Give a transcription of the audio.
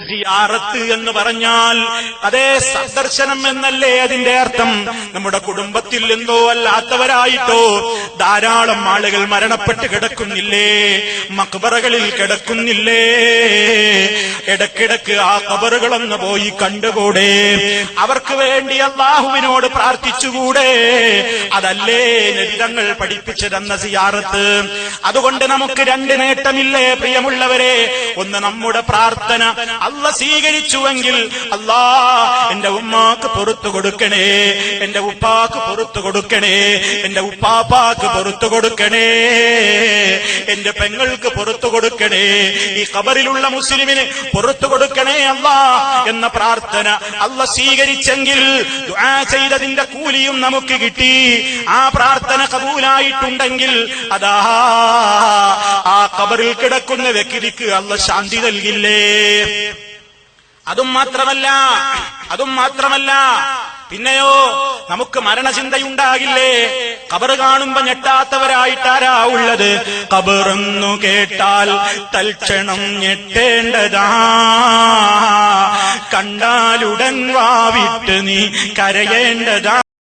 സിയാറത്ത് എന്ന് പറഞ്ഞാൽ അതേ സന്ദർശനം എന്നല്ലേ അതിന്റെ അർത്ഥം. നമ്മുടെ കുടുംബത്തിൽ എന്തോ അല്ലാത്തവരായിട്ടോ ധാരാളം ആളുകൾ മരണപ്പെട്ട് കിടക്കുന്നില്ലേ, മക്ബറകളിൽ കിടക്കുന്നില്ലേ. ഇടക്കിടക്ക് ആ ഖബറുകളൊന്ന് പോയി കണ്ടുകൂടെ? അവർക്ക് വേണ്ടി അല്ലാഹുവിനോട് പ്രാർത്ഥിച്ചുകൂടെ? അതല്ലേ നബി തങ്ങൾ പഠിപ്പിച്ചു തന്ന സിയാറത്ത്. അതുകൊണ്ട് നമുക്ക് രണ്ട് നേട്ടമില്ലേ പ്രിയമുള്ളവരെ? ഒന്ന്, നമ്മുടെ പ്രാർത്ഥന അല്ലാഹ് സ്വീകരിച്ചുവെങ്കിൽ അല്ലാ എന്റെ ഉമ്മാക്ക് പുറത്തു കൊടുക്കണേ, എന്റെ ഉപ്പാക്ക് പുറത്തു കൊടുക്കണേ, എന്റെ ഉപ്പാപ്പാക്ക് പുറത്തു കൊടുക്കണേ, എന്റെ പെങ്ങൾക്ക് പുറത്തു കൊടുക്കണേ, ഈ ഖബറിലുള്ള മുസ്ലിമിന് പുറത്തു കൊടുക്കണേ അല്ലാ എന്ന പ്രാർത്ഥന അല്ലാഹ് സ്വീകരിച്ചെങ്കിൽ ദുആ ചെയ്തതിന്റെ കൂലിയും നമുക്ക് കിട്ടി. ആ പ്രാർത്ഥന കബൂലായിട്ടുണ്ടെങ്കിൽ അതാ ആ ഖബറിൽ കിടക്കുന്ന വ്യക്തിക്ക് അല്ലാഹ് ശാന്തി നൽകില്ലേ? അതും മാത്രമല്ല പിന്നെയോ നമുക്ക് മരണചിന്തയുണ്ടാകില്ലേ? ഖബർ കാണുമ്പോ ഞെട്ടാത്തവരായിട്ടാരാ ഉള്ളത്? ഖബറെന്നു കേട്ടാൽ തൽക്ഷണം ഞെട്ടേണ്ടതാ, കണ്ടാലുടൻ വാവിട്ട് നീ കരയേണ്ടതാ.